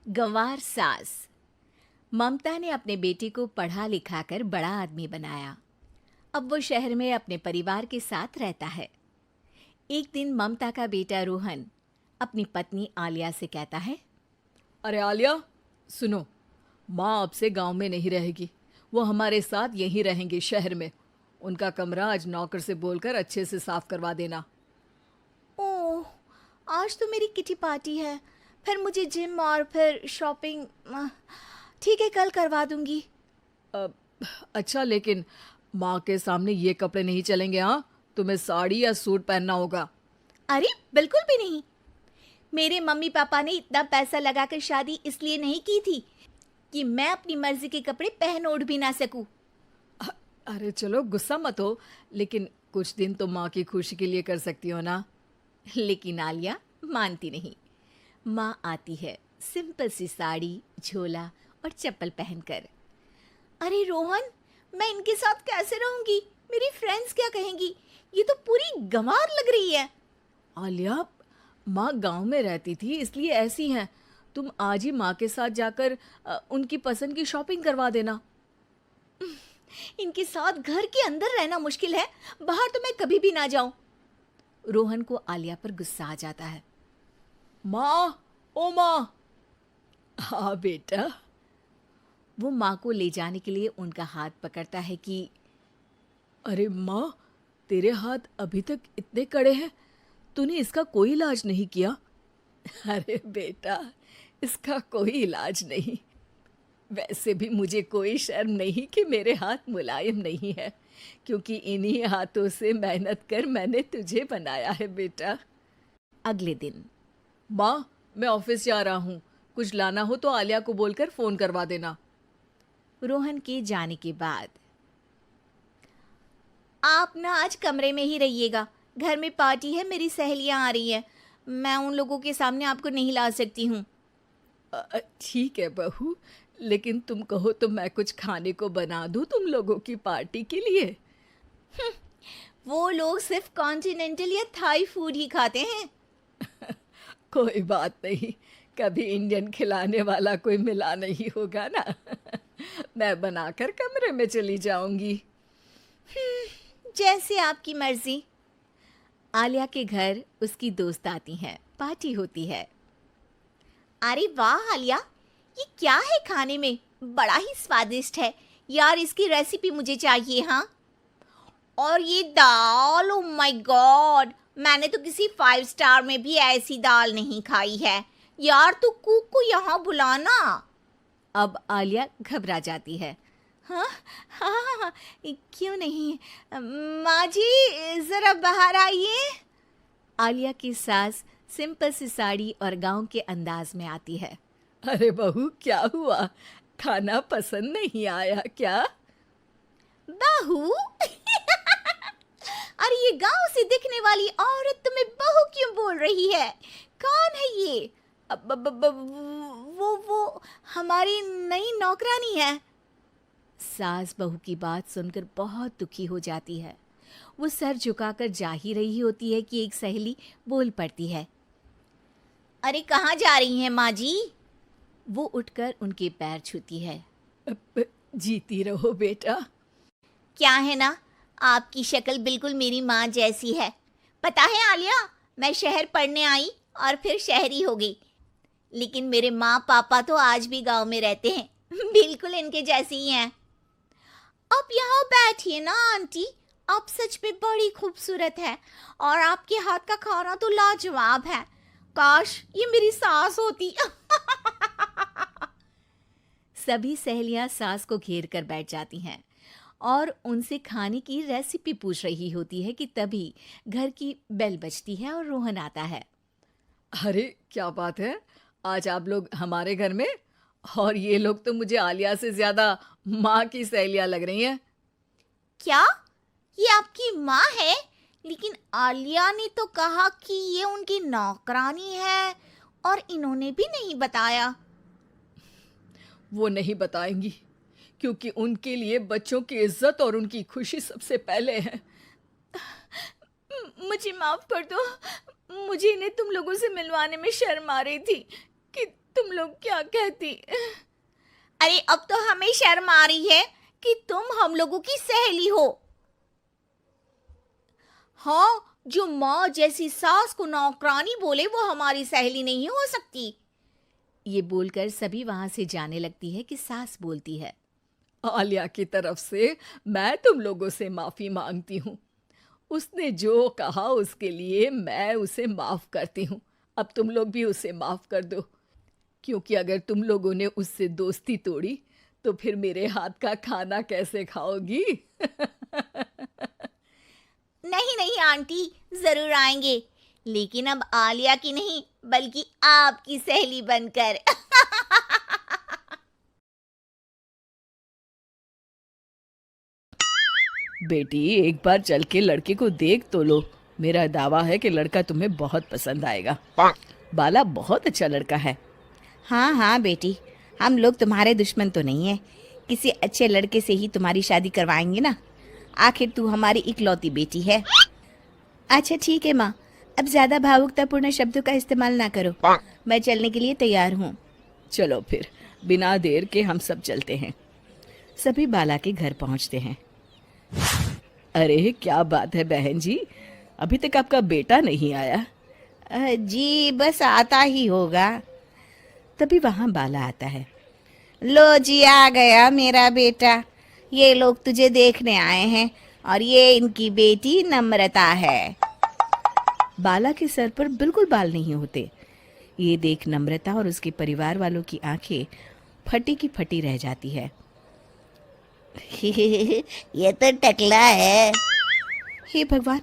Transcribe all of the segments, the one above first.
गंवार सास। ममता ने अपने बेटे को पढ़ा लिखाकर बड़ा आदमी बनाया। अब वो शहर में अपने परिवार के साथ रहता है। एक दिन ममता का बेटा रोहन अपनी पत्नी आलिया से कहता है, अरे आलिया, सुनो, माँ अब से गांव में नहीं रहेगी। वो हमारे साथ यहीं रहेंगी शहर में। उनका कमरा आज नौकर से बोलकर अच्छे से साफ करवा देना। ओह, आज तो मेरी किटी पार्टी है, फिर मुझे जिम और फिर शॉपिंग। ठीक है, कल करवा दूंगी। अ, अच्छा, लेकिन माँ के सामने ये कपड़े नहीं चलेंगे। हाँ, तुम्हें साड़ी या सूट पहनना होगा। अरे बिल्कुल भी नहीं। मेरे मम्मी पापा ने इतना पैसा लगाकर शादी इसलिए नहीं की थी कि मैं अपनी मर्जी के कपड़े पहन ओढ़ भी ना सकूं। अरे चलो, गुस्सा मत हो, लेकिन कुछ दिन तो माँ की खुशी के लिए कर सकती हो ना। लेकिन आलिया मानती नहीं। माँ आती है सिंपल सी साड़ी, झोला और चप्पल पहनकर। अरे रोहन, मैं इनके साथ कैसे रहूंगी? मेरी फ्रेंड्स क्या कहेंगी? ये तो पूरी गंवार लग रही है। आलिया, माँ गांव में रहती थी इसलिए ऐसी हैं। तुम आज ही माँ के साथ जाकर उनकी पसंद की शॉपिंग करवा देना। इनके साथ घर के अंदर रहना मुश्किल है, बाहर तो मैं कभी भी ना जाऊं। रोहन को आलिया पर गुस्सा आ जाता है। माँ, ओ माँ। हाँ बेटा। वो माँ को ले जाने के लिए उनका हाथ पकड़ता है कि अरे माँ, तेरे हाथ अभी तक इतने कड़े हैं, तूने इसका कोई इलाज नहीं किया? अरे बेटा, इसका कोई इलाज नहीं। वैसे भी मुझे कोई शर्म नहीं कि मेरे हाथ मुलायम नहीं है, क्योंकि इन्हीं हाथों से मेहनत कर मैंने तुझे बनाया है बेटा। अगले दिन। माँ, मैं ऑफिस जा रहा हूँ। कुछ लाना हो तो आलिया को बोलकर फ़ोन करवा देना। रोहन के जाने के बाद, आप ना आज कमरे में ही रहिएगा, घर में पार्टी है, मेरी सहेलियां आ रही हैं, मैं उन लोगों के सामने आपको नहीं ला सकती हूँ। ठीक है बहू, लेकिन तुम कहो तो मैं कुछ खाने को बना दूँ तुम लोगों की पार्टी के लिए। वो लोग सिर्फ कॉन्टिनेंटल या थाई फूड ही खाते हैं। कोई बात नहीं, कभी इंडियन खिलाने वाला कोई मिला नहीं होगा ना। मैं बनाकर कमरे में चली जाऊंगी। जैसे आपकी मर्जी। आलिया के घर उसकी दोस्त आती हैं, पार्टी होती है। अरे वाह आलिया, ये क्या है खाने में? बड़ा ही स्वादिष्ट है यार, इसकी रेसिपी मुझे चाहिए। हाँ, और ये दाल, ओ माय गॉड, मैंने तो किसी 5 स्टार में भी ऐसी दाल नहीं खाई है यार। तू कुक को यहाँ बुलाना। अब आलिया घबरा जाती है। हाँ हाँ हाँ, क्यों नहीं। माँ जी जरा बाहर आइए। आलिया की सास सिंपल सी साड़ी और गांव के अंदाज में आती है। अरे बहू, क्या हुआ? खाना पसंद नहीं आया क्या? बहू? अरे ये गांव से दिखने वाली औरत तुम्हें बहू क्यों बोल रही है? कौन है ये? वो हमारी नई नौकरानी है। सास बहू की बात सुनकर बहुत दुखी हो जाती है। वो सर झुकाकर जा ही रही होती है कि एक सहेली बोल पड़ती है। अरे कहाँ जा रही हैं माँ जी? वो उठकर उनके पैर छूती है। जीती रहो बेटा। क्या है ना, आपकी शक्ल बिल्कुल मेरी माँ जैसी है। पता है आलिया, मैं शहर पढ़ने आई और फिर शहरी हो गई, लेकिन मेरे माँ पापा तो आज भी गांव में रहते हैं, बिल्कुल इनके जैसे ही हैं। आप यहाँ बैठिए ना आंटी, आप सच में बड़ी खूबसूरत है और आपके हाथ का खाना तो लाजवाब है। काश ये मेरी सास होती। सभी सहेलियां सास को घेर कर बैठ जाती हैं और उनसे खाने की रेसिपी पूछ रही होती है कि तभी घर की बेल बजती है और रोहन आता है। अरे क्या बात है, आज आप लोग हमारे घर में? और ये लोग तो मुझे आलिया से ज्यादा माँ की सहेलियाँ लग रही हैं। क्या ये आपकी माँ है? लेकिन आलिया ने तो कहा कि ये उनकी नौकरानी है और इन्होंने भी नहीं बताया। वो नहीं बताएंगी, क्योंकि उनके लिए बच्चों की इज्जत और उनकी खुशी सबसे पहले है। मुझे माफ कर दो, मुझे इन्हें तुम लोगों से मिलवाने में शर्म आ रही थी कि तुम लोग क्या कहती? अरे अब तो हमें शर्म आ रही है कि तुम हम लोगों की सहेली हो। हाँ, जो माँ जैसी सास को नौकरानी बोले वो हमारी सहेली नहीं हो सकती। ये बोलकर सभी वहां से जाने लगती है कि सास बोलती है, आलिया की तरफ से मैं तुम लोगों से माफी मांगती हूँ। उसने जो कहा उसके लिए मैं उसे माफ करती हूँ। अब तुम लोग भी उसे माफ कर दो, क्योंकि अगर तुम लोगों ने उससे दोस्ती तोड़ी तो फिर मेरे हाथ का खाना कैसे खाओगी? नहीं नहीं आंटी, जरूर आएंगे, लेकिन अब आलिया की नहीं बल्कि आपकी सहेली बनकर। बेटी, एक बार चल के लड़के को देख तो लो। मेरा दावा है कि लड़का तुम्हें बहुत पसंद आएगा। बाला बहुत अच्छा लड़का है। हाँ हाँ बेटी, हम लोग तुम्हारे दुश्मन तो नहीं है, किसी अच्छे लड़के से ही तुम्हारी शादी करवाएंगे ना। आखिर तू हमारी इकलौती बेटी है। अच्छा ठीक है माँ, अब ज्यादा भावुकतापूर्ण शब्दों का इस्तेमाल ना करो। मैं चलने के लिए तैयार हूँ। चलो फिर, बिना देर के हम सब चलते हैं। सभी बाला के घर पहुंचते हैं। अरे क्या बात है बहन जी, अभी तक आपका बेटा नहीं आया? जी बस आता ही होगा। तभी वहां बाला आता है। लो जी, आ गया मेरा बेटा। ये लोग तुझे देखने आए हैं और ये इनकी बेटी नम्रता है। बाला के सर पर बिल्कुल बाल नहीं होते। ये देख नम्रता और उसके परिवार वालों की आंखें फटी की फटी रह जाती है। ये तो टकला है। हे भगवान,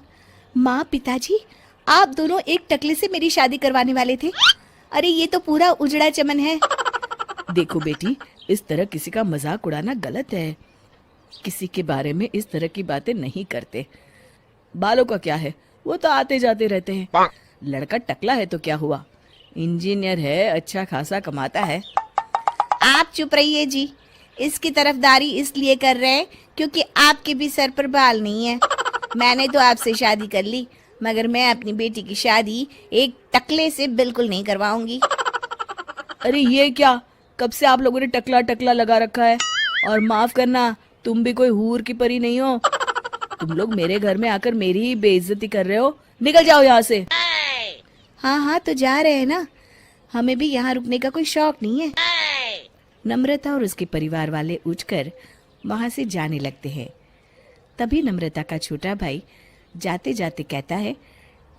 माँ पिताजी, आप दोनों एक टकले से मेरी शादी करवाने वाले थे। अरे ये तो पूरा उजड़ा चमन है। देखो बेटी, इस तरह किसी का मजाक उड़ाना गलत है। किसी के बारे में इस तरह की बातें नहीं करते। बालों का क्या है, वो तो आते जाते रहते हैं। लड़का टकला है तो क्या हुआ, इंजीनियर है, अच्छा खासा कमाता है। आप चुप रहिए जी। इसकी तरफदारी इसलिए कर रहे हैं क्योंकि आपके भी सर पर बाल नहीं है। मैंने तो आपसे शादी कर ली, मगर मैं अपनी बेटी की शादी एक टकले से बिल्कुल नहीं करवाऊंगी। अरे ये क्या, कब से आप लोगों ने टकला टकला लगा रखा है? और माफ करना, तुम भी कोई हूर की परी नहीं हो। तुम लोग मेरे घर में आकर मेरी ही बेइज्जती कर रहे हो। निकल जाओ यहाँ से। हाँ हाँ तो जा रहे हैं ना, हमें भी यहाँ रुकने का कोई शौक नहीं है। नम्रता और उसके परिवार वाले उठकर वहां से जाने लगते हैं। तभी नम्रता का छोटा भाई जाते जाते कहता है,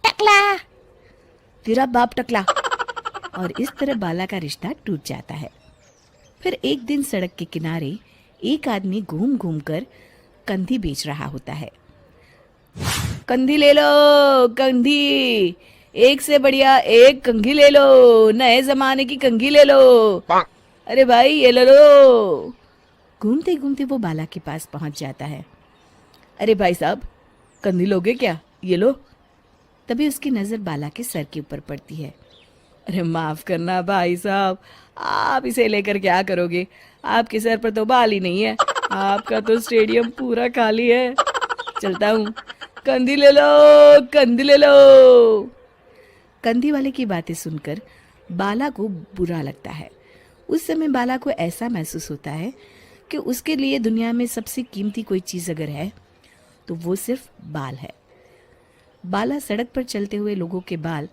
टकला, तेरा बाप टकला। और इस तरह बाला का रिश्ता टूट जाता है। फिर एक दिन सड़क के किनारे एक आदमी घूम घूम कर कंधी बेच रहा होता है। कंधी ले लो, कंधी, एक से बढ़िया एक कंघी ले लो, नए जमाने की कंघी ले लो। अरे भाई ये ले लो। घूमते घूमते वो बाला के पास पहुंच जाता है। अरे भाई साहब, कंधी लोगे क्या? ये लो। तभी उसकी नजर बाला के सर के ऊपर पड़ती है। अरे माफ करना भाई साहब, आप इसे लेकर क्या करोगे? आपके सर पर तो बाल ही नहीं है, आपका तो स्टेडियम पूरा खाली है। चलता हूँ, कंधी ले लो, कंधी ले लो। कंधी वाले की बातें सुनकर बाला को बुरा लगता है। उस समय बाला को ऐसा महसूस होता है कि उसके लिए दुनिया में सबसे कीमती कोई चीज अगर है तो वो सिर्फ बाल है। बाला सड़क पर चलते हुए लोगों के बाल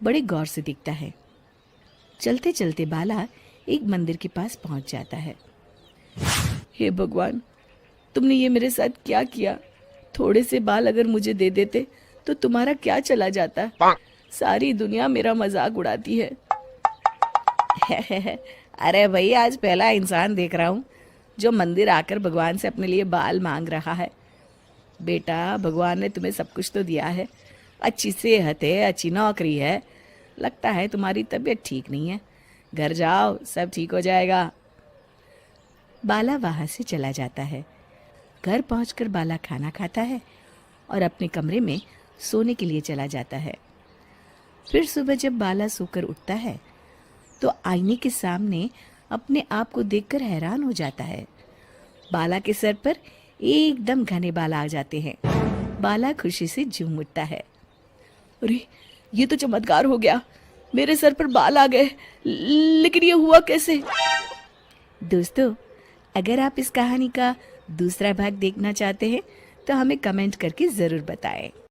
बड़े गौर से देखता है। चलते चलते बाला एक मंदिर के पास पहुंच जाता है। हे भगवान, तुमने ये मेरे साथ क्या किया? थोड़े से बाल अगर मुझे दे देते तो तुम्हारा क्या चला जाता? सारी दुनिया मेरा मजाक उड़ाती है। अरे भाई, आज पहला इंसान देख रहा हूँ जो मंदिर आकर भगवान से अपने लिए बाल मांग रहा है। बेटा, भगवान ने तुम्हें सब कुछ तो दिया है, अच्छी सेहत है, अच्छी नौकरी है, लगता है तुम्हारी तबीयत ठीक नहीं है। घर जाओ, सब ठीक हो जाएगा। बाला वहां से चला जाता है। घर पहुंचकर बाला खाना खाता है और अपने कमरे में सोने के लिए चला जाता है। फिर सुबह जब बाला सोकर उठता है तो आईने के सामने अपने आप को देखकर हैरान हो जाता है। बाला के सर पर एकदम घने बाल आ जाते हैं। बाला खुशी से झूम उठता है। अरे ये तो चमत्कार हो गया, मेरे सर पर बाल आ गए, लेकिन ये हुआ कैसे? दोस्तों, अगर आप इस कहानी का दूसरा भाग देखना चाहते हैं तो हमें कमेंट करके ज़रूर बताएं।